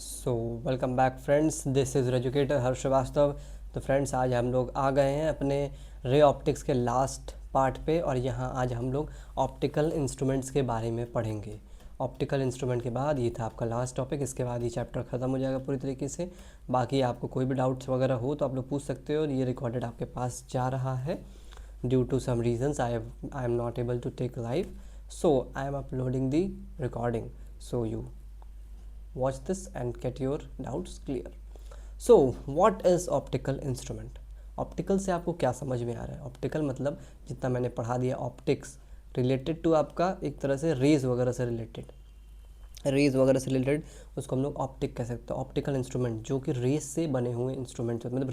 So welcome back friends, this is educator Harsh Shrivastava. तो friends, आज हम लोग आ गए हैं अपने रे ऑप्टिक्स के लास्ट पार्ट पे, और यहाँ आज हम लोग ऑप्टिकल इंस्ट्रूमेंट्स के बारे में पढ़ेंगे। ऑप्टिकल इंस्ट्रूमेंट के बाद ये था आपका लास्ट टॉपिक, इसके बाद ये चैप्टर ख़त्म हो जाएगा पूरी तरीके से। बाकी आपको कोई भी डाउट्स वगैरह हो तो आप लोग पूछ सकते हो, और ये रिकॉर्डेड आपके पास जा रहा है। Due to some reasons I am not able to take live, so I am uploading the recording, so you watch this and get your doubts clear. So what is optical instrument? Optical से आपको क्या समझ में आ रहा है? Optical मतलब जितना मैंने पढ़ा दिया, ऑप्टिक्स रिलेटेड टू आपका एक तरह से रेज वगैरह से रिलेटेड उसको हम लोग ऑप्टिक कह सकते हैं। ऑप्टिकल इंस्ट्रूमेंट जो कि रेस से बने हुए इंस्ट्रूमेंट, मतलब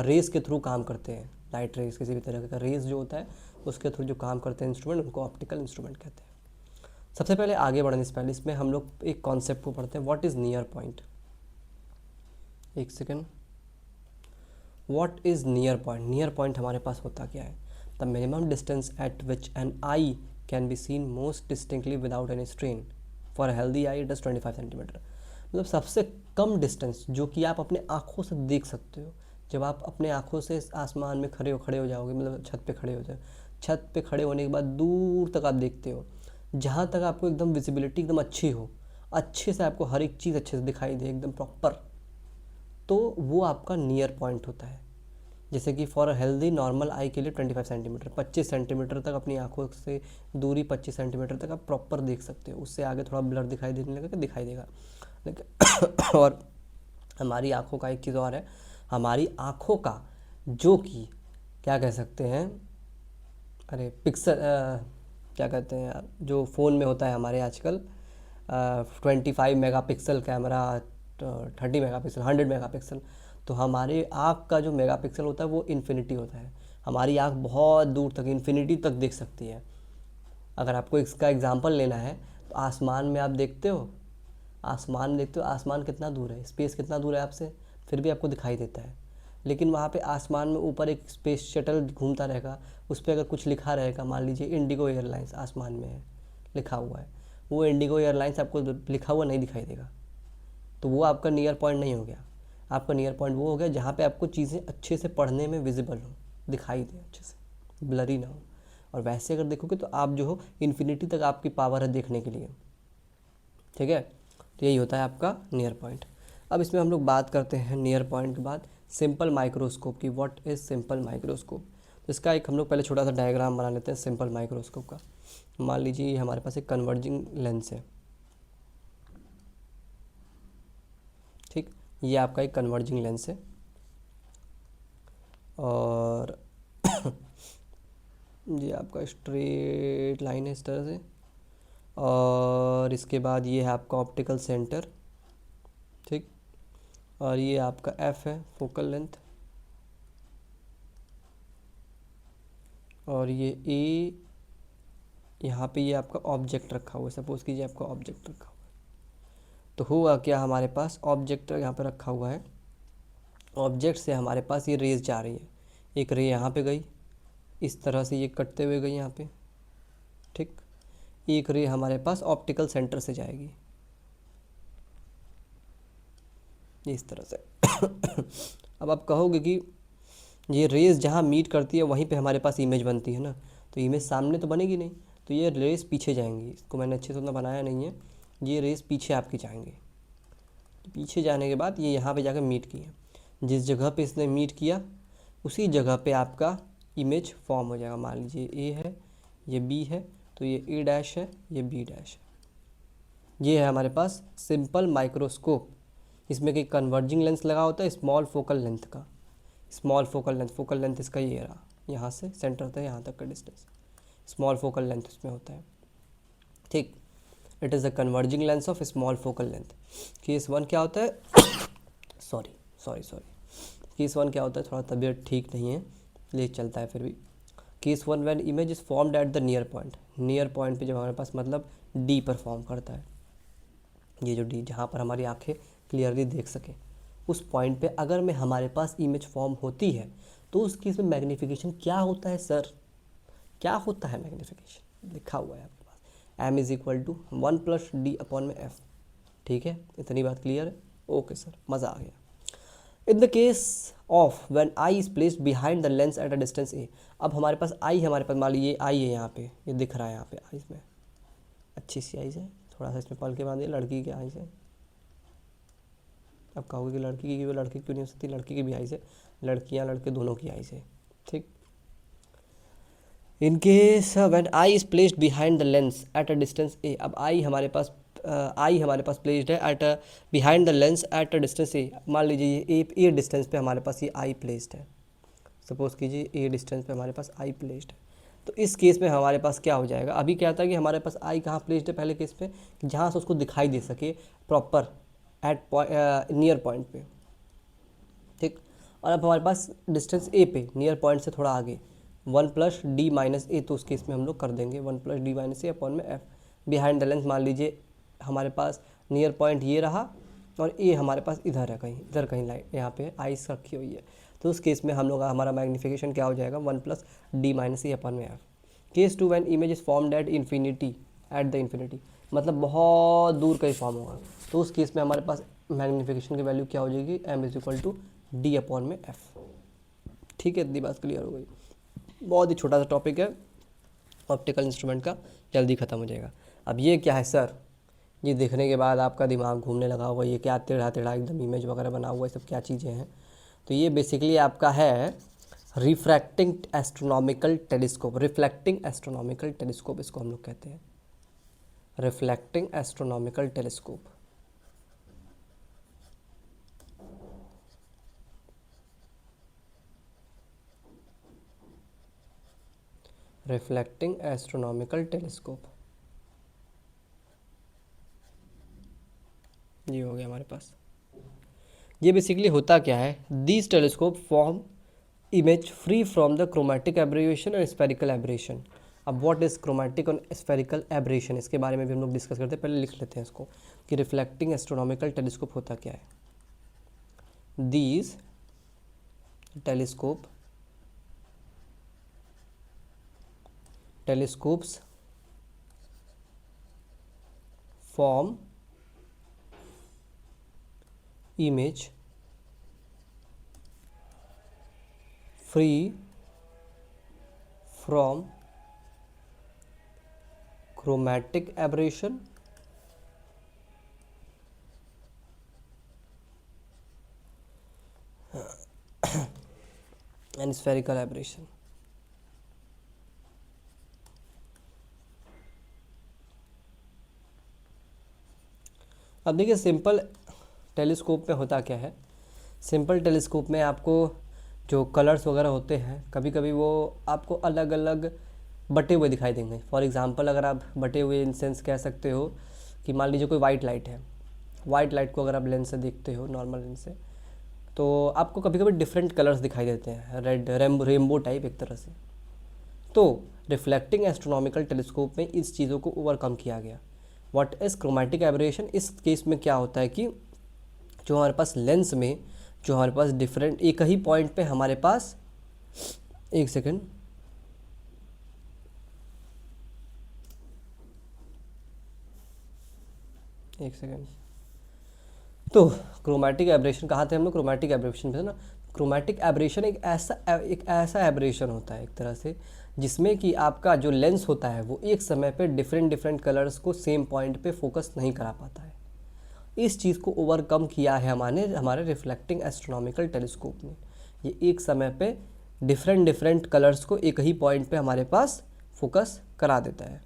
रेस के थ्रू काम करते हैं। लाइट रेस, किसी भी तरह का रेस जो होता है उसके थ्रू जो काम करते हैं इंस्ट्रूमेंट, उनको ऑप्टिकल इंस्ट्रूमेंट कहते हैं। सबसे पहले आगे बढ़ने से पहले इसमें हम लोग एक कॉन्सेप्ट को पढ़ते हैं, व्हाट इज़ नियर पॉइंट। एक second, what is near point? Near point हमारे पास होता क्या है? The minimum distance eight which N I can be scene most distinctly without any strain. For healthy I it is 25 centimetre. मतलब सबसे कम distance जो कि आप अपने आँखों से देख सकते हो। जब आप अपने आँखों से आसमान में खड़े हो जाओगे, मतलब छत पे खड़े हो जाए, छत पे खड़े होने के बाद दूर तक आप देखते हो, जहाँ तक आपको एकदम विजिबिलिटी एकदम अच्छी हो, अच्छे से आपको हर एक चीज़ अच्छे से दिखाई दे एकदम प्रॉपर, तो वो आपका नियर पॉइंट होता है। जैसे कि फॉर हेल्दी नॉर्मल आई के लिए 25 सेंटीमीटर, 25 सेंटीमीटर तक अपनी आंखों से दूरी 25 सेंटीमीटर तक आप प्रॉपर देख सकते हो। उससे आगे थोड़ा ब्लर दिखाई देने लगा कि दिखाई देगा, लेकिन और हमारी आंखों का एक चीज़ और है, हमारी आंखों का जो कि क्या कह सकते हैं, अरे पिक्सल क्या कहते हैं यार, जो फ़ोन में होता है हमारे आजकल, 25 मेगापिक्सल कैमरा, 30 मेगापिक्सल, 100 मेगापिक्सल। तो हमारे आँख का जो मेगापिक्सल होता है वो इन्फिनिटी होता है। हमारी आँख बहुत दूर तक, इन्फिनिटी तक देख सकती है। अगर आपको इसका एग्जांपल लेना है तो आसमान में आप देखते हो, आसमान कितना दूर है, स्पेस कितना दूर है आपसे, फिर भी आपको दिखाई देता है। लेकिन वहाँ पे आसमान में ऊपर एक स्पेस शटल घूमता रहेगा, उस पर अगर कुछ लिखा रहेगा, मान लीजिए इंडिगो एयरलाइंस आसमान में है, लिखा हुआ है, वो इंडिगो एयरलाइंस आपको लिखा हुआ नहीं दिखाई देगा, तो वो आपका नियर पॉइंट नहीं हो गया। आपका नियर पॉइंट वो हो गया जहाँ पे आपको चीज़ें अच्छे से पढ़ने में विजिबल हो, दिखाई दे अच्छे से, ब्लरी ना हो। और वैसे अगर देखोगे तो आप जो हो, इन्फिनिटी तक आपकी पावर है देखने के लिए, ठीक है। तो यही होता है आपका नियर पॉइंट। अब इसमें हम लोग बात करते हैं नियर पॉइंट के बाद सिंपल माइक्रोस्कोप की। What is simple microscope? तो इसका एक हम लोग पहले छोटा सा डायग्राम बना लेते हैं सिंपल माइक्रोस्कोप का। मान लीजिए हमारे पास एक कन्वर्जिंग लेंस है, ठीक, ये आपका एक कन्वर्जिंग लेंस है, और ये आपका स्ट्रेट लाइन है इस तरह से, और इसके बाद ये है आपका ऑप्टिकल सेंटर, ठीक, और ये आपका एफ है फोकल लेंथ, और ये ए, यहाँ पे ये आपका ऑब्जेक्ट रखा हुआ है। सपोज़ कीजिए आपका ऑब्जेक्ट रखा हुआ है, तो हुआ क्या, हमारे पास ऑब्जेक्ट यहाँ पे रखा हुआ है, ऑब्जेक्ट से हमारे पास ये रेज जा रही है। एक रे यहाँ पे गई, इस तरह से ये कटते हुए गई यहाँ पे, ठीक। एक रे हमारे पास ऑप्टिकल सेंटर से जाएगी इस तरह से। अब आप कहोगे कि ये रेस जहाँ मीट करती है वहीं पे हमारे पास इमेज बनती है ना, तो इमेज सामने तो बनेगी नहीं, तो ये रेस पीछे जाएंगी। इसको मैंने अच्छे से उतना बनाया नहीं है, ये रेस पीछे आपकी जाएंगे। पीछे जाने के बाद ये यहाँ पे जाकर मीट किया, जिस जगह पे इसने मीट किया उसी जगह पे आपका इमेज फॉर्म हो जाएगा। मान लीजिए ए है, ये बी है, तो ये ए डैश है, ये बी डैश है। ये है हमारे पास सिंपल माइक्रोस्कोप। इसमें कि कन्वर्जिंग लेंस लगा होता है स्मॉल फोकल लेंथ का, फोकल लेंथ इसका ये रहा, यहाँ से सेंटर तक यहाँ तक का डिस्टेंस, स्मॉल फोकल लेंथ इसमें होता है, ठीक। It is the converging lens of small focal length. Case one क्या होता है, सॉरी केस वन क्या होता है, थोड़ा तबीयत ठीक नहीं है ले चलता है फिर भी। Case one when image is formed at the near point, near point पे जब हमारे पास मतलब डी पर फॉर्म करता है, ये जो डी जहाँ पर हमारी आंखें क्लियरली देख सकें, उस पॉइंट पे अगर में हमारे पास इमेज फॉर्म होती है तो उस केस में मैग्नीफिकेशन क्या होता है सर? क्या होता है मैग्नीफिकेशन? लिखा हुआ है आपके पास, m is equal to 1 + d/f, ठीक है, इतनी बात क्लियर है? ओके सर, मज़ा आ गया। In the case of when eye is placed behind the lens at a distance A, अब हमारे पास आई, हमारे पास मान लीजिए आई है यहाँ पे, ये दिख रहा है यहाँ पे आईज में, अच्छी सी आईज है, थोड़ा सा इसमें पल के बांधिए, लड़की की आईज है। अब कहोगे कि लड़की की, वो लड़की क्यों नहीं हो सकती, लड़की की भी आईज है, लड़कियाँ लड़के दोनों की आईज है, ठीक। In case when eye is placed behind the lens at a distance A, अब आई हमारे पास प्लेस्ड है at a behind the lens at a distance A, मान लीजिए ए डिस्टेंस पे हमारे पास ये आई प्लेस्ड है, सपोज कीजिए ए डिस्टेंस पे हमारे पास आई प्लेस्ड है। तो इस केस में हमारे पास क्या हो जाएगा, अभी क्या था कि हमारे पास आई कहाँ प्लेस्ड है पहले केस में, कि जहाँ से उसको दिखाई दे सके प्रॉपर एट नियर पॉइंट पे, ठीक। और अब हमारे पास डिस्टेंस ए पे नियर पॉइंट से थोड़ा आगे 1+d-a, तो उस केस में हम लोग कर देंगे 1+d-a अपॉन में f बिहाइंड द लेंस, मान लीजिए हमारे पास नियर पॉइंट ये रहा और ए हमारे पास इधर है, कहीं इधर कहीं लाइट यहाँ पे आइस रखी हुई है, तो उस केस में हम लोग हमारा मैग्नीफिकेशन क्या हो जाएगा 1+d-a अपॉन में f। Case 2 when image is formed at infinity, at the infinity, मतलब बहुत दूर कहीं फॉर्म होगा, तो उस केस में हमारे पास मैग्नीफिकेशन की वैल्यू क्या हो जाएगी, m=d अपॉन में f। ठीक है, इतनी बात क्लियर हो गई। बहुत ही छोटा सा टॉपिक है ऑप्टिकल इंस्ट्रूमेंट का, जल्दी ख़त्म हो जाएगा। अब ये क्या है सर, ये देखने के बाद आपका दिमाग घूमने लगा होगा, ये क्या टेढ़ा टेढ़ा एकदम इमेज वगैरह बना हुआ है, सब क्या चीज़ें हैं। तो ये बेसिकली आपका है refracting astronomical telescope, reflecting astronomical telescope इसको हम लोग कहते हैं, reflecting astronomical telescope. Reflecting astronomical telescope, ये हो गया हमारे पास। ये बेसिकली होता क्या है, these telescope form image free from the chromatic aberration और स्फेरिकल एब्रेशन। अब व्हाट इज क्रोमेटिक और स्फेरिकल एब्रेशन, इसके बारे में भी हम लोग डिस्कस करते हैं, पहले लिख लेते हैं इसको कि रिफ्लेक्टिंग एस्ट्रोनॉमिकल टेलीस्कोप होता क्या है। These telescopes form image free from chromatic aberration and spherical aberration। अब देखिए सिंपल टेलीस्कोप में होता क्या है, सिंपल टेलीस्कोप में आपको जो कलर्स वगैरह होते हैं कभी कभी वो आपको अलग अलग बटे हुए दिखाई देंगे। फॉर एग्जांपल अगर आप बटे हुए इन सेंस कह सकते हो कि मान लीजिए कोई वाइट लाइट है, वाइट लाइट को अगर आप लेंस से देखते हो नॉर्मल लेंस से, तो आपको कभी कभी डिफरेंट कलर्स दिखाई देते हैं, रेड रेनबो टाइप एक तरह से। तो रिफ्लेक्टिंग एस्ट्रोनॉमिकल टेलीस्कोप में इस चीज़ों को ओवरकम किया गया। व्हाट इज क्रोमेटिक एबरेशन, इस केस में क्या होता है कि जो हमारे पास लेंस में जो हमारे पास डिफरेंट एक ही पॉइंट पे हमारे पास, एक सेकेंड, तो क्रोमेटिक एब्रेशन कहाँ थे हम लोग, क्रोमेटिक एब्रेशन पे ना। क्रोमेटिक एब्रेशन एक ऐसा एब्रेशन होता है एक तरह से जिसमें कि आपका जो लेंस होता है वो एक समय पे डिफरेंट कलर्स को सेम पॉइंट पे फोकस नहीं करा पाता है। इस चीज़ को ओवरकम किया है हमारे रिफ्लेक्टिंग एस्ट्रोनॉमिकल टेलीस्कोप ने। ये एक समय पे डिफरेंट कलर्स को एक ही पॉइंट पे हमारे पास फोकस करा देता है।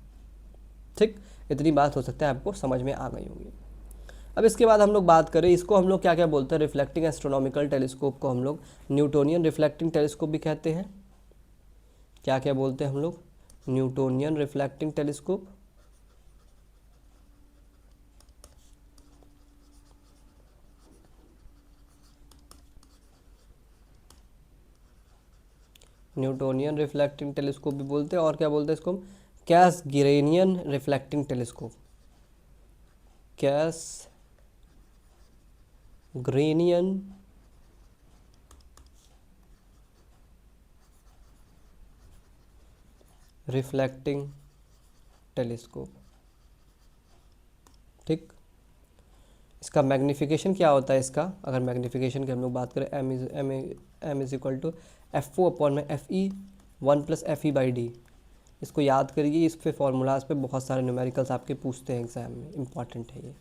ठीक, इतनी बात हो सकता है आपको समझ में आ गई होगी। अब इसके बाद हम लोग बात करें, इसको हम लोग क्या क्या बोलते हैं, रिफ्लेक्टिंग एस्ट्रोनॉमिकल टेलीस्कोप को हम लोग न्यूटोनियन रिफ्लेक्टिंग टेलीस्कोप भी कहते हैं। क्या क्या बोलते हैं हम लोग, Newtonian reflecting telescope, Newtonian reflecting telescope भी बोलते हैं, और क्या बोलते हैं इसको, कैसग्रेनियन रिफ्लेक्टिंग टेलीस्कोप, कैसग्रेनियन रिफ्लेक्टिंग टेलीस्कोप। ठीक, इसका मैग्नीफिकेशन क्या होता है इसका, अगर मैग्नीफिकेशन की हम लोग बात करें, m is equal to f o upon में एफ ई 1+FE/d। इसको याद करिए, इस पे फॉर्मूलाज पे बहुत सारे न्यूमेरिकल्स आपके पूछते हैं एग्जाम में, इंपॉर्टेंट है ये।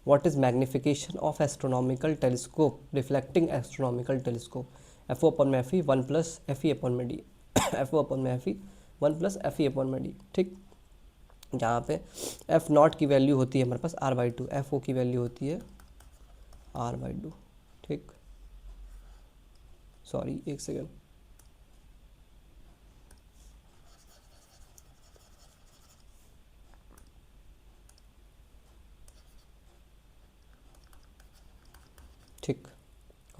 What is magnification of astronomical telescope, reflecting astronomical telescope, f o upon में एफ ई 1+FE अपॉन में डी, एफ ओ अपॉन में एफ ई 1+FE अपॉन में डी, ठीक। जहाँ पे एफ नॉट की वैल्यू होती है हमारे पास r/2, एफ ओ की वैल्यू होती है r/2, ठीक। सॉरी, एक सेकेंड। ठीक,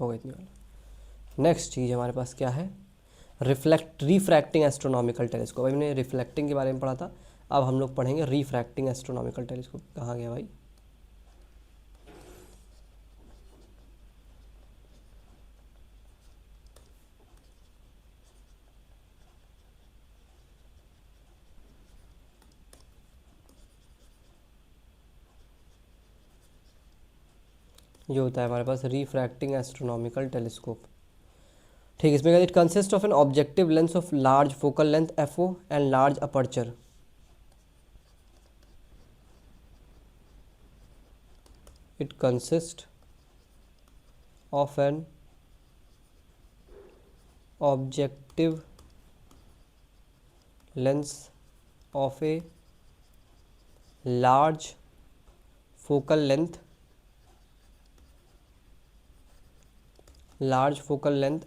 हो गया इतनी वाला। नेक्स्ट चीज़ हमारे पास क्या है, रिफ्रैक्टिंग एस्ट्रोनॉमिकल टेलीस्कोप। अभी हमने रिफ्लेक्टिंग के बारे में पढ़ा था, अब हम लोग पढ़ेंगे रिफ्रैक्टिंग एस्ट्रोनॉमिकल टेलीस्कोप। कहाँ गया भाई, जो होता है हमारे पास रिफ्रैक्टिंग एस्ट्रोनॉमिकल टेलीस्कोप, ठीक। इसमें it consist of an objective lens of large focal length f o and large aperture. It consist of an objective lens of a large focal length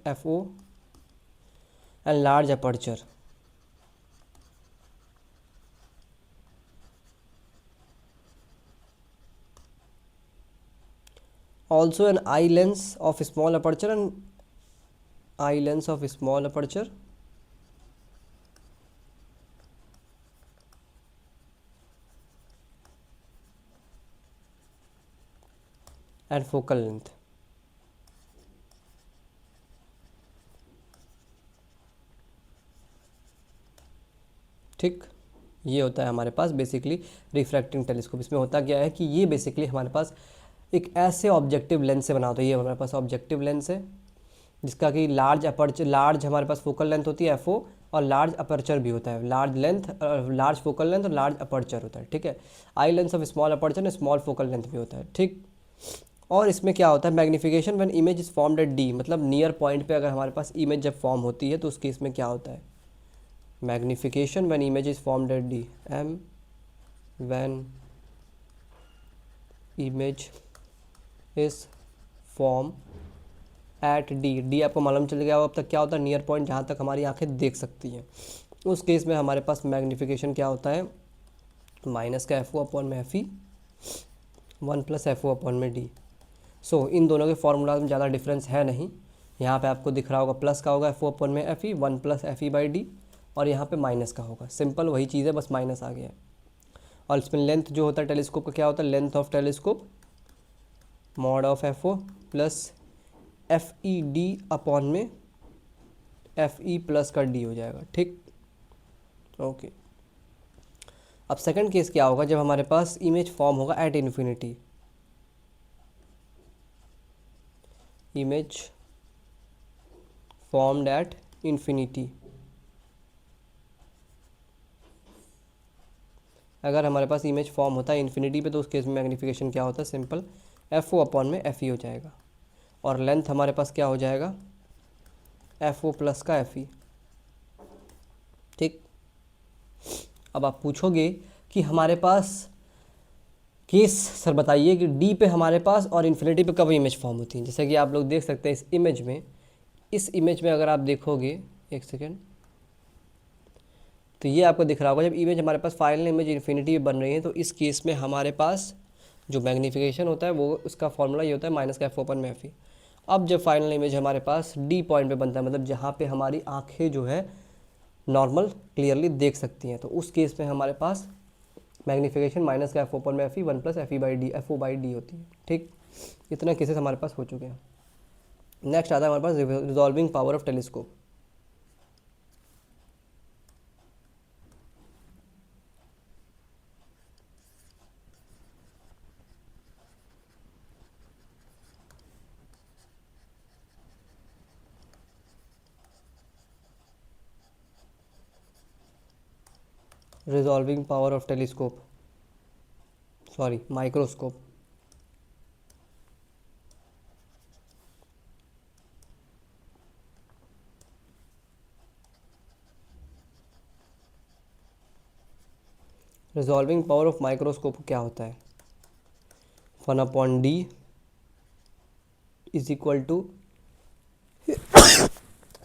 FO and large aperture. Also an eye lens of small aperture and eye lens of small aperture and focal length. ठीक, ये होता है हमारे पास basically refracting telescope. इसमें होता क्या है कि ये बेसिकली हमारे पास एक ऐसे ऑब्जेक्टिव लेंस से बना होता है। ये हमारे पास ऑब्जेक्टिव लेंस है जिसका कि लार्ज अपर्चर, लार्ज हमारे पास फोकल लेंथ होती है FO, और लार्ज अपर्चर भी होता है, large length, large focal length और लार्ज अपर्चर होता है, ठीक है। Eye lens of small aperture, small focal length भी होता है, ठीक। और इसमें क्या होता है, magnification when image is formed at D, मतलब नियर पॉइंट पे अगर हमारे पास इमेज जब फॉर्म होती है तो उस केस में क्या होता है, magnification when image is formed at D, M when image is formed at D आपको मालूम चल गया अब तक क्या होता है, नियर पॉइंट जहाँ तक हमारी आंखें देख सकती हैं। उस केस में हमारे पास मैग्नीफिकेशन क्या होता है, माइनस का FO अपॉन में FE 1+FO अपॉन में D। सो इन दोनों के फॉर्मूला में ज़्यादा डिफरेंस है नहीं। यहाँ पे आपको दिख रहा होगा प्लस का होगा FO अपॉन में FE 1+FE/D, और यहाँ पे माइनस का होगा, सिंपल वही चीज़ है, बस माइनस आ गया है। और इसमें लेंथ जो होता है टेलीस्कोप का क्या होता है, length of telescope mod of FO plus FED upon में FE प्लस का D हो जाएगा, ठीक, ओके। अब सेकंड केस क्या होगा, जब हमारे पास इमेज फॉर्म होगा at infinity, image formed at infinity. अगर हमारे पास इमेज फॉर्म होता है इन्फिनिटी पे तो उस केस में मैग्नीफिकेशन क्या होता है, सिंपल FO अपॉन में FE हो जाएगा, और लेंथ हमारे पास क्या हो जाएगा, FO प्लस का FE, ठीक। अब आप पूछोगे कि हमारे पास केस सर बताइए कि D पे हमारे पास और इन्फिनिटी पे कब इमेज फॉर्म होती है। जैसे कि आप लोग देख सकते हैं इस इमेज में अगर आप देखोगे, एक सेकेंड, तो ये आपको दिख रहा होगा जब इमेज हमारे पास फाइनल इमेज इन्फिनिटी बन रही है तो इस केस में हमारे पास जो मैग्नीफिकेशन होता है वो उसका फॉर्मूला ये होता है माइनस का FO अपॉन में FE। अब जब फाइनल इमेज हमारे पास D पॉइंट पे बनता है, मतलब जहाँ पे हमारी आंखें जो है नॉर्मल क्लियरली देख सकती हैं, तो उस केस में हमारे पास मैग्नीफिकेशन माइनस का FO अपॉन में FE 1+FE/D FO/D होती है, ठीक। इतना केसेस हमारे पास हो चुके हैं। नेक्स्ट आता है हमारे पास resolving power of telescope. Resolving power of telescope, sorry microscope. Resolving power of microscope क्या होता है? 1/d is equal to,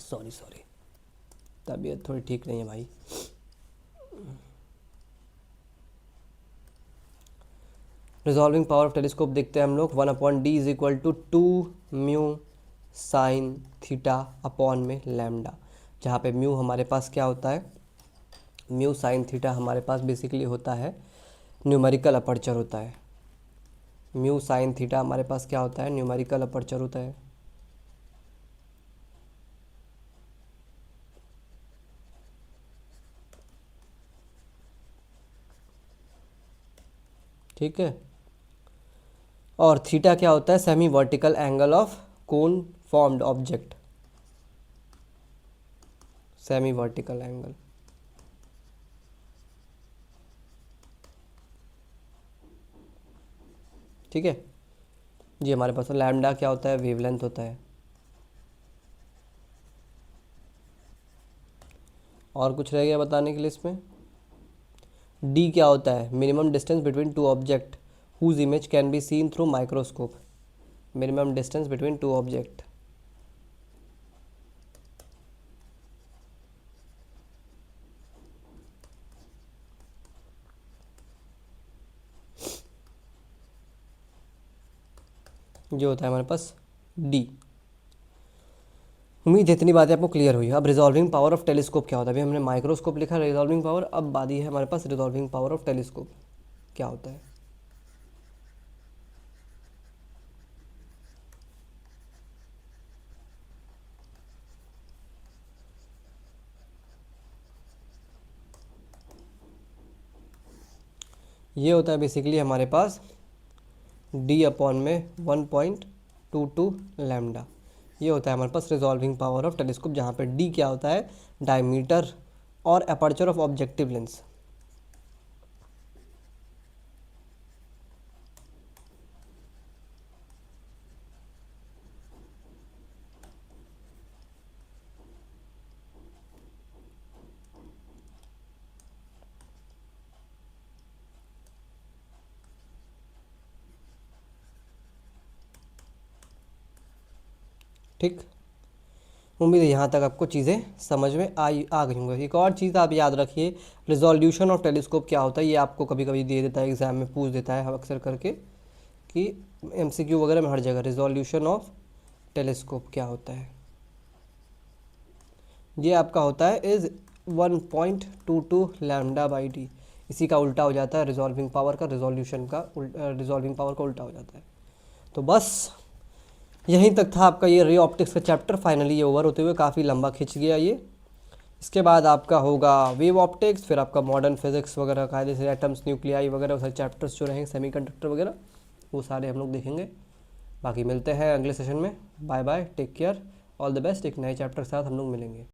sorry तबीयत थोड़ी ठीक नहीं है भाई। रिजॉल्विंग पावर ऑफ टेलीस्कोप देखते हैं हम लोग। 1/d is equal to 2 mu sine theta upon में लैम्डा, जहाँ पे म्यू हमारे पास क्या होता है, म्यू साइन थीटा हमारे पास बेसिकली होता है न्यूमेरिकल अपर्चर होता है। म्यू साइन थीटा हमारे पास क्या होता है, न्यूमेरिकल अपर्चर होता है। ठीक है, और थीटा क्या होता है, semi vertical angle of cone formed object, semi vertical angle. ठीक है, ये हमारे पास लैम्डा क्या होता है, वेवलेंथ होता है। और कुछ रह गया बताने के लिए इसमें? डी क्या होता है, minimum distance between two object whose image can be seen through microscope, minimum distance between two object. जो होता है हमारे पास डी। उम्मीद है इतनी बातें आपको क्लियर हुई। अब रिजॉल्विंग पावर ऑफ टेलीस्कोप क्या होता है? अभी हमने माइक्रोस्कोप लिखा, रिजॉल्विंग पावर, अब बारी है हमारे पास रिजॉल्विंग पावर ऑफ टेलीस्कोप क्या होता है। ये होता है बेसिकली हमारे पास डी अपॉन में 1.22 लैम्डा। ये होता है हमारे पास रिजॉल्विंग पावर ऑफ टेलीस्कोप, जहाँ पे डी क्या होता है, डायमीटर और अपर्चर ऑफ ऑब्जेक्टिव लेंस। ठीक, उम्मीद है यहाँ तक आपको चीज़ें समझ में आ गई होंगी। एक और चीज़ आप याद रखिए, रिजोल्यूशन ऑफ टेलीस्कोप क्या होता है, ये आपको कभी कभी दे देता है एग्जाम में, पूछ देता है अक्सर करके कि एमसीक्यू वगैरह में हर जगह रिजोल्यूशन ऑफ टेलीस्कोप क्या होता है। ये आपका होता है इज 1.22 लैम्डा बाई डी, इसी का उल्टा हो जाता है रिजॉल्विंग पावर का, रिजोल्यूशन का रिजॉल्विंग पावर का उल्टा हो जाता है। तो बस यहीं तक था आपका ये रे ऑप्टिक्स का चैप्टर। फाइनली ये ओवर होते हुए काफ़ी लंबा खिंच गया ये। इसके बाद आपका होगा वेव ऑप्टिक्स, फिर आपका मॉडर्न फिजिक्स वगैरह कायदे से एटम्स, न्यूक्लियाई वगैरह सारे चैप्टर्स जो रहेंगे, सेमीकंडक्टर वगैरह, वो सारे हम लोग देखेंगे। बाकी मिलते हैं अगले सेशन में। Bye bye, take care, all the best. एक नए चैप्टर के साथ हम लोग मिलेंगे।